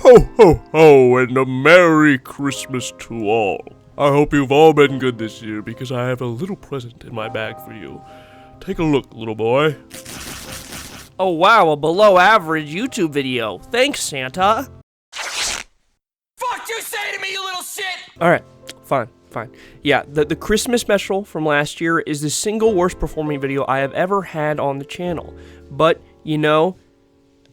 Ho, ho, ho, and a Merry Christmas to all. I hope you've all been good this year because I have a little present in my bag for you. Take a look, little boy. Oh wow, a below average YouTube video. Thanks, Santa. Fuck you say to me, you little shit! Alright, fine. Yeah, the Christmas special from last year is the single worst performing video I have ever had on the channel. But, you know,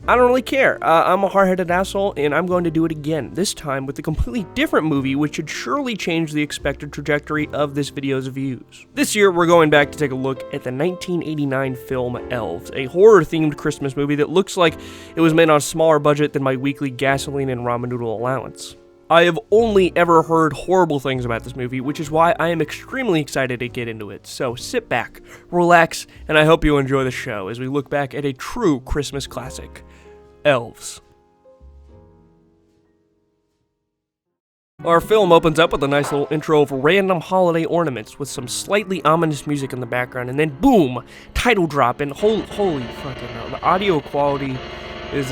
I don't really care. I'm a hard-headed asshole, and I'm going to do it again, this time with a completely different movie, which should surely change the expected trajectory of this video's views. This year, we're going back to take a look at the 1989 film Elves, a horror-themed Christmas movie that looks like it was made on a smaller budget than my weekly gasoline and ramen noodle allowance. I have only ever heard horrible things about this movie, which is why I am extremely excited to get into it. So sit back, relax, and I hope you enjoy the show as we look back at a true Christmas classic, Elves. Our film opens up with a nice little intro of random holiday ornaments with some slightly ominous music in the background, and then boom, title drop, and holy fucking hell, the audio quality is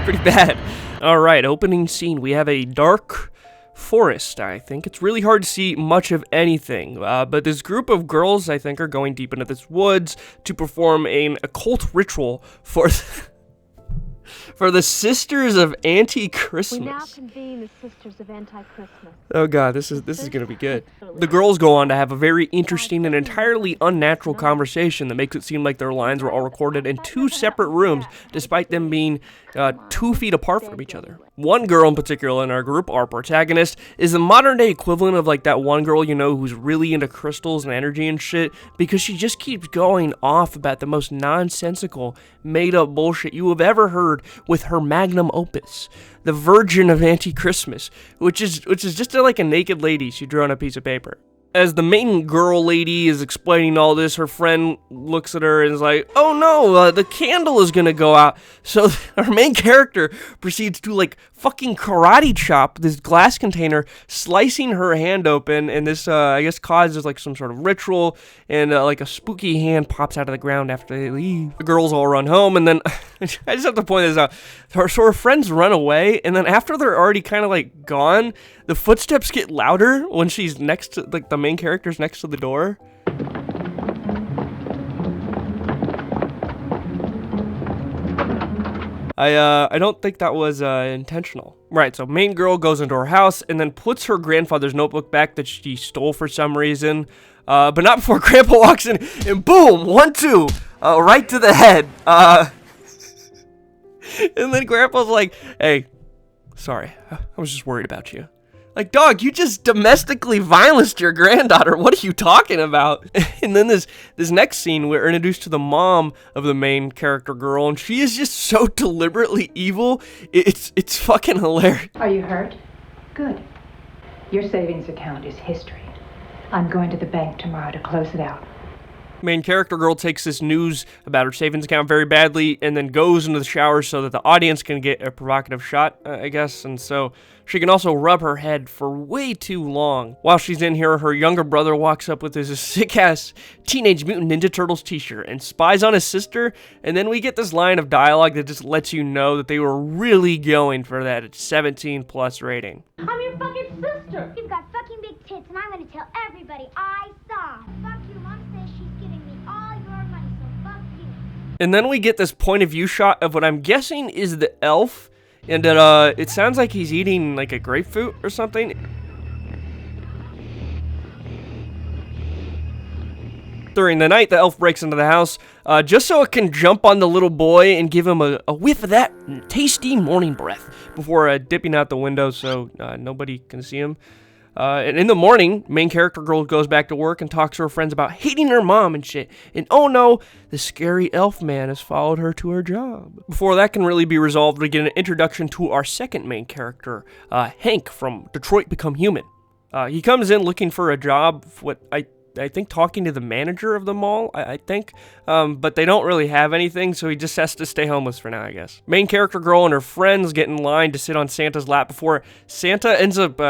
pretty bad. Alright, opening scene, we have a dark forest, I think. It's really hard to see much of anything, but this group of girls, I think, are going deep into this woods to perform an occult ritual for the Sisters of Anti-Christmas. We now convene the Sisters of Anti-Christmas. Oh god, this is gonna be good. The girls go on to have a very interesting and entirely unnatural conversation that makes it seem like their lines were all recorded in two separate rooms, despite them being 2 feet apart from each other. One girl in particular in our group, our protagonist, is the modern day equivalent of like that one girl you know who's really into crystals and energy and shit, because she just keeps going off about the most nonsensical, made up bullshit you have ever heard with her magnum opus, the Virgin of Anti-Christmas, which is just like a naked lady she drew on a piece of paper. As the main girl lady is explaining all this, her friend looks at her and is like, oh no, the candle is gonna go out. So our main character proceeds to like fucking karate chop this glass container, slicing her hand open, and this I guess causes like some sort of ritual, and like a spooky hand pops out of the ground after they leave. The girls all run home, and then I just have to point this out. So her friends run away, and then after they're already kind of like gone, the footsteps get louder when she's next to, like, the main character's next to the door. I don't think that was intentional. Right, so main girl goes into her house and then puts her grandfather's notebook back that she stole for some reason. But not before Grandpa walks in and boom, 1-2, right to the head. And then Grandpa's like, hey, sorry, I was just worried about you. Like, dog, you just domestically violenced your granddaughter. What are you talking about? And then this next scene, we're introduced to the mom of the main character girl, and she is just so deliberately evil. It's fucking hilarious. Are you hurt? Good. Your savings account is history. I'm going to the bank tomorrow to close it out. Main character girl takes this news about her savings account very badly and then goes into the shower so that the audience can get a provocative shot, I guess, and so she can also rub her head for way too long. While she's in here, her younger brother walks up with his sick-ass Teenage Mutant Ninja Turtles t-shirt and spies on his sister, and then we get this line of dialogue that just lets you know that they were really going for that 17+ rating. I'm your fucking sister! You've got fucking big tits, and I'm gonna tell everybody I saw. Fuck you, Mom says she's giving me all your money, so fuck you. And then we get this point of view shot of what I'm guessing is the elf, and it sounds like he's eating like a grapefruit or something. During the night, the elf breaks into the house just so it can jump on the little boy and give him a whiff of that tasty morning breath before dipping out the window so nobody can see him. And in the morning, main character girl goes back to work and talks to her friends about hating her mom and shit. And oh no, the scary elf man has followed her to her job. Before that can really be resolved, we get an introduction to our second main character, Hank from Detroit Become Human. He comes in looking for a job, what I think talking to the manager of the mall, I think, but they don't really have anything, so he just has to stay homeless for now, I guess. Main character girl and her friends get in line to sit on Santa's lap before Santa ends up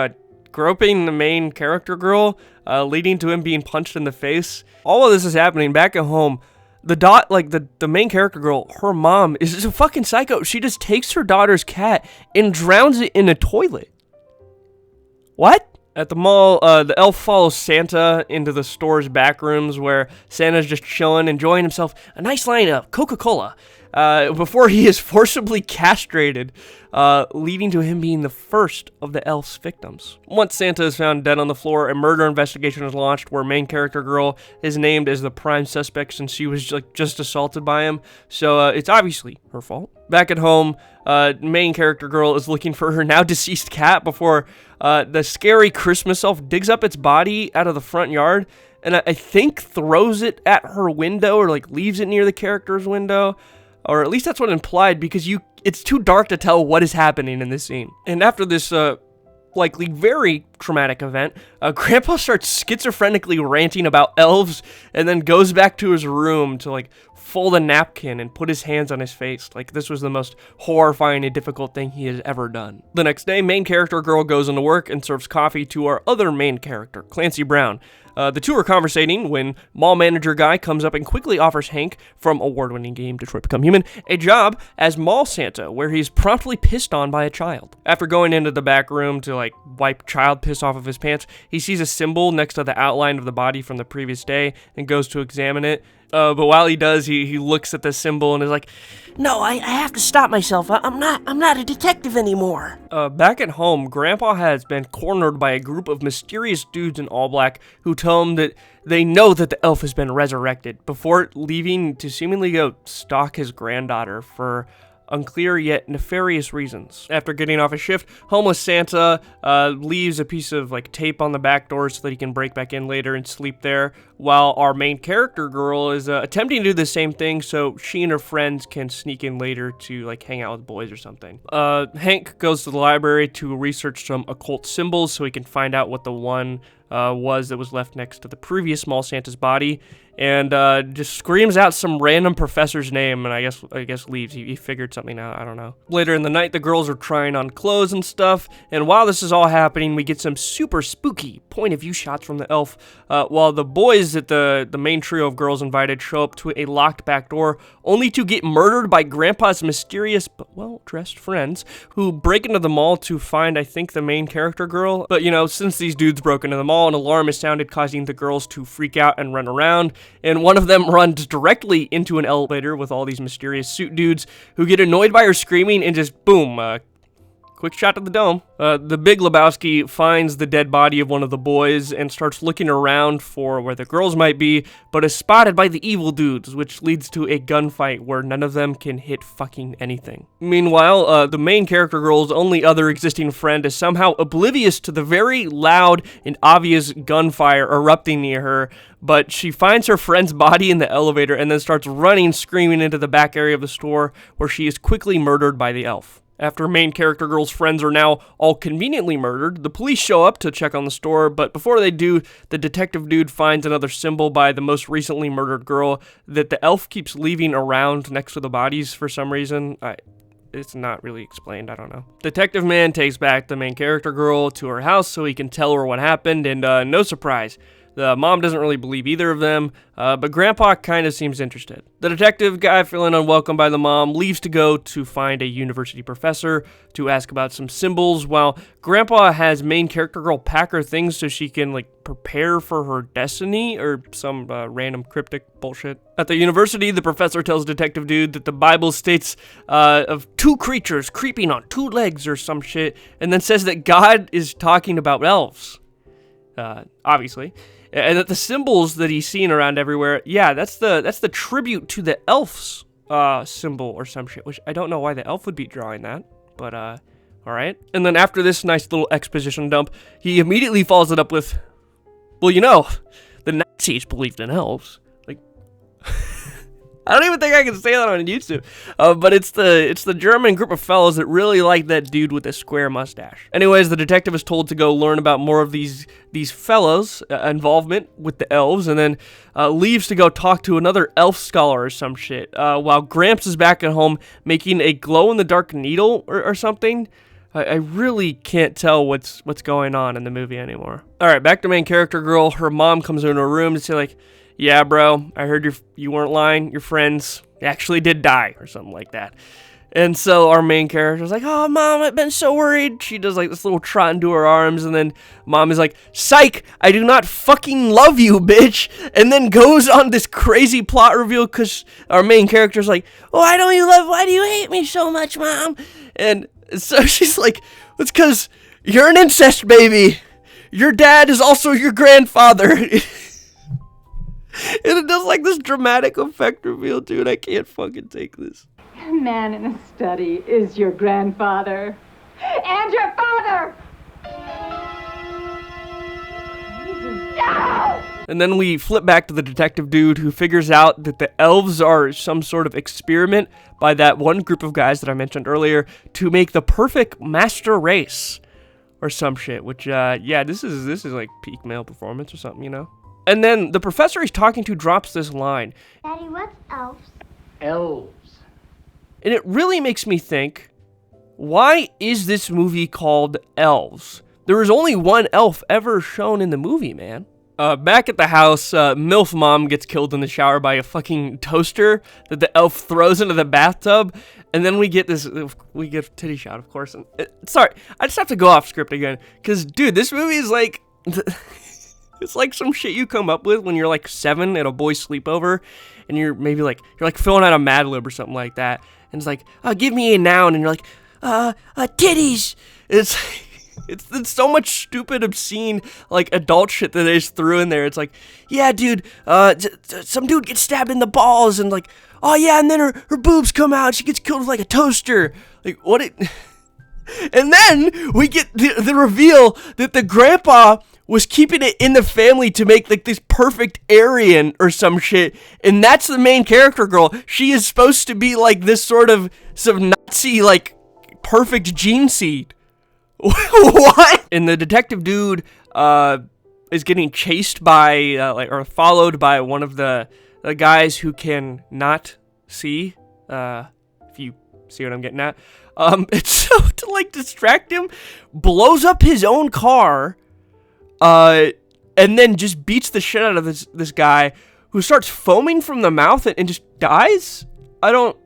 groping the main character girl, leading to him being punched in the face. All of this is happening back at home. The main character girl, her mom is just a fucking psycho. She just takes her daughter's cat and drowns it in a toilet. What? At the mall, the elf follows Santa into the store's back rooms where Santa's just chilling, enjoying himself a nice line of Coca-Cola, before he is forcibly castrated, leading to him being the first of the elf's victims. Once Santa is found dead on the floor, a murder investigation is launched where main character girl is named as the prime suspect since she was just assaulted by him, so it's obviously her fault. Back at home, main character girl is looking for her now deceased cat before the scary Christmas elf digs up its body out of the front yard and I think throws it at her window or like leaves it near the character's window. Or at least that's what implied because it's too dark to tell what is happening in this scene. And after this likely very traumatic event, Grandpa starts schizophrenically ranting about elves and then goes back to his room to like fold a napkin and put his hands on his face. Like this was the most horrifying and difficult thing he has ever done. The next day, main character girl goes into work and serves coffee to our other main character, Clancy Brown. The two are conversating when mall manager guy comes up and quickly offers Hank from award-winning game Detroit Become Human a job as mall Santa, where he's promptly pissed on by a child. After going into the back room to like wipe child piss off of his pants, he sees a symbol next to the outline of the body from the previous day and goes to examine it. But while he does, he looks at the symbol and is like, "No, I have to stop myself. I'm not a detective anymore." Back at home, Grandpa has been cornered by a group of mysterious dudes in all black who tell him that they know that the elf has been resurrected before leaving to seemingly go stalk his granddaughter for unclear yet nefarious reasons. After getting off his shift, homeless Santa leaves a piece of like tape on the back door so that he can break back in later and sleep there, while our main character girl is attempting to do the same thing so she and her friends can sneak in later to like hang out with boys or something. Hank goes to the library to research some occult symbols so he can find out what the one was that was left next to the previous small Santa's body, and just screams out some random professor's name, and I guess leaves. He figured something out. I don't know. Later in the night, the girls are trying on clothes and stuff, and while this is all happening, we get some super spooky point of view shots from the elf, while the boys that the main trio of girls invited show up to a locked back door, only to get murdered by Grandpa's mysterious but well-dressed friends, who break into the mall to find, I think, the main character girl. But, since these dudes broke into the mall, an alarm is sounded, causing the girls to freak out and run around, and one of them runs directly into an elevator with all these mysterious suit dudes who get annoyed by her screaming and just boom, quick shot to the dome. The Big Lebowski finds the dead body of one of the boys and starts looking around for where the girls might be, but is spotted by the evil dudes, which leads to a gunfight where none of them can hit fucking anything. Meanwhile, the main character girl's only other existing friend is somehow oblivious to the very loud and obvious gunfire erupting near her, but she finds her friend's body in the elevator and then starts running, screaming into the back area of the store, where she is quickly murdered by the elf. After main character girl's friends are now all conveniently murdered, the police show up to check on the store, but before they do, the detective dude finds another symbol by the most recently murdered girl that the elf keeps leaving around next to the bodies for some reason. It's not really explained, I don't know. Detective man takes back the main character girl to her house so he can tell her what happened, and no surprise, the mom doesn't really believe either of them, but Grandpa kind of seems interested. The detective guy, feeling unwelcome by the mom, leaves to go to find a university professor to ask about some symbols, while Grandpa has main character girl pack her things so she can, prepare for her destiny, or some random cryptic bullshit. At the university, the professor tells Detective Dude that the Bible states of two creatures creeping on two legs or some shit, and then says that God is talking about elves. Obviously. And that the symbols that he's seen around everywhere, yeah, that's the tribute to the elf's symbol or some shit, which I don't know why the elf would be drawing that, but alright. And then after this nice little exposition dump, he immediately follows it up with, well, the Nazis believed in elves. I don't even think I can say that on YouTube, but it's the German group of fellows that really like that dude with the square mustache. Anyways, the detective is told to go learn about more of these fellows' involvement with the elves, and then leaves to go talk to another elf scholar or some shit, while Gramps is back at home making a glow-in-the-dark needle or something. I really can't tell what's going on in the movie anymore. Alright, back to main character girl. Her mom comes into her room to say, yeah, bro, I heard you weren't lying. Your friends actually did die or something like that. And so our main character's like, oh, Mom, I've been so worried. She does like this little trot into her arms, and then Mom is like, psych, I do not fucking love you, bitch. And then goes on this crazy plot reveal because our main character's like, why do you hate me so much, Mom? And so she's like, it's because you're an incest baby. Your dad is also your grandfather. And it does like this dramatic effect reveal, dude. I can't fucking take this. The man in the study is your grandfather. And your father! No! And then we flip back to the detective dude who figures out that the elves are some sort of experiment by that one group of guys that I mentioned earlier to make the perfect master race or some shit, which, yeah, this is like peak male performance or something, you know? And then the professor he's talking to drops this line. Daddy, what's elves? Elves. And it really makes me think, why is this movie called Elves? There was only one elf ever shown in the movie, man. Back at the house, MILF Mom gets killed in the shower by a fucking toaster that the elf throws into the bathtub. And then we get titty shot, of course. And, sorry, I just have to go off script again. Because, dude, this movie is like... It's like some shit you come up with when you're like 7 at a boy's sleepover. And you're maybe like, filling out a Mad Lib or something like that. And it's like, give me a noun. And you're like, titties. It's so much stupid, obscene, like, adult shit that they just threw in there. It's like, yeah, dude, some dude gets stabbed in the balls, and like, oh yeah, and then her boobs come out, she gets killed with like a toaster. Like, what it... And then we get the reveal that the grandpa was keeping it in the family to make like this perfect Aryan or some shit, and that's the main character girl. She is supposed to be like this sort of some Nazi, like, perfect gene seed. What? And the detective dude is getting chased by or followed by one of the guys who can not see. If you see what I'm getting at. It's so to like distract him, blows up his own car, and then just beats the shit out of this guy who starts foaming from the mouth and just dies. I don't.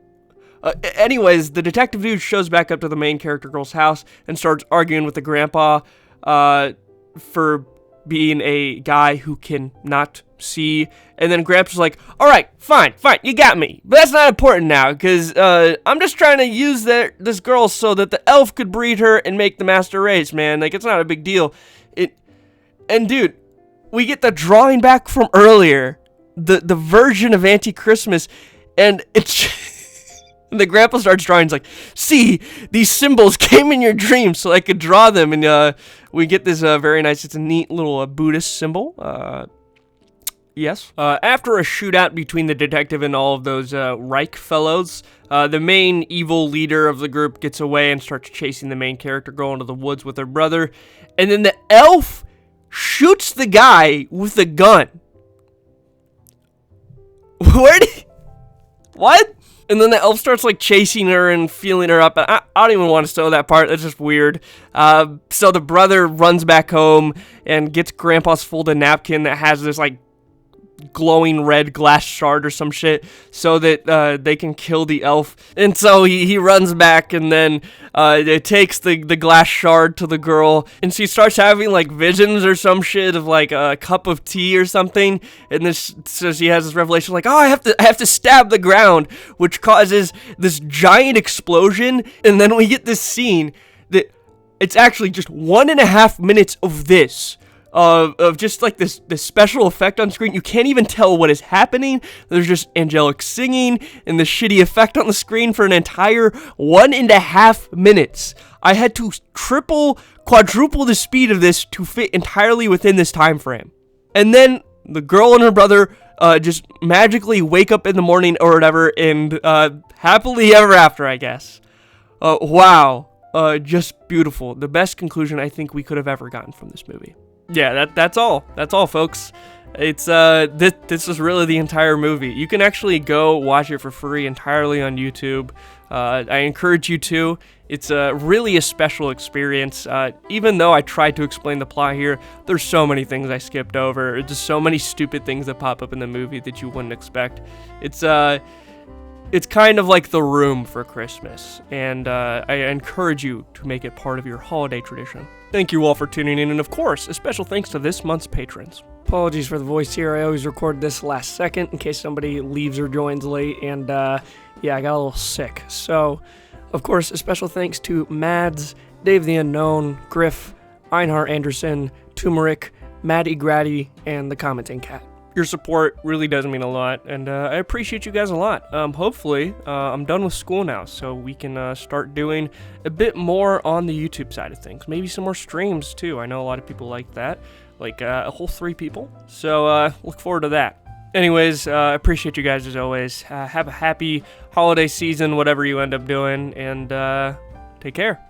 Anyways, the detective dude shows back up to the main character girl's house and starts arguing with the grandpa for being a guy who can not see. And then Grandpa's like, all right, fine, you got me. But that's not important now, because I'm just trying to use this girl so that the elf could breed her and make the master race, man. Like, it's not a big deal. And dude, we get the drawing back from earlier, the version of Anti-Christmas, and it's... And the grandpa starts drawing. He's like, see, these symbols came in your dreams so I could draw them. And we get this very nice, it's a neat little Buddhist symbol. Yes. After a shootout between the detective and all of those Reich fellows, the main evil leader of the group gets away and starts chasing the main character girl into the woods with her brother. And then the elf shoots the guy with a gun. What? And then the elf starts, like, chasing her and feeling her up. And I don't even want to show that part. That's just weird. So the brother runs back home and gets Grandpa's folded napkin that has this, like, glowing red glass shard or some shit so that they can kill the elf. And so he runs back, and then it takes the glass shard to the girl, and she starts having like visions or some shit of like a cup of tea or something. And so she has this revelation like, oh, I have to stab the ground, which causes this giant explosion. And then we get this scene that it's actually just 1.5 minutes of this. Of just like this special effect on screen. You can't even tell what is happening. There's just angelic singing and the shitty effect on the screen for an entire 1.5 minutes. I had to quadruple the speed of this to fit entirely within this time frame. And then the girl and her brother just magically wake up in the morning or whatever, and happily ever after, I guess. Wow. Just beautiful. The best conclusion I think we could have ever gotten from this movie. Yeah, that's all. That's all, folks. It's this is really the entire movie. You can actually go watch it for free entirely on YouTube. I encourage you to. It's really a special experience. Even though I tried to explain the plot here, there's so many things I skipped over. There's just so many stupid things that pop up in the movie that you wouldn't expect. It's kind of like The Room for Christmas, and I encourage you to make it part of your holiday tradition. Thank you all for tuning in, and of course, a special thanks to this month's patrons. Apologies for the voice here. I always record this last second in case somebody leaves or joins late, and yeah, I got a little sick. So, of course, a special thanks to Mads, Dave the Unknown, Griff, Einhard Anderson, Turmeric, Maddie Grady, and the Commenting Cat. Your support really does mean a lot, and I appreciate you guys a lot. Hopefully, I'm done with school now, so we can start doing a bit more on the YouTube side of things. Maybe some more streams, too. I know a lot of people like that, like a whole 3 people. So look forward to that. Anyways, I appreciate you guys as always. Have a happy holiday season, whatever you end up doing, and take care.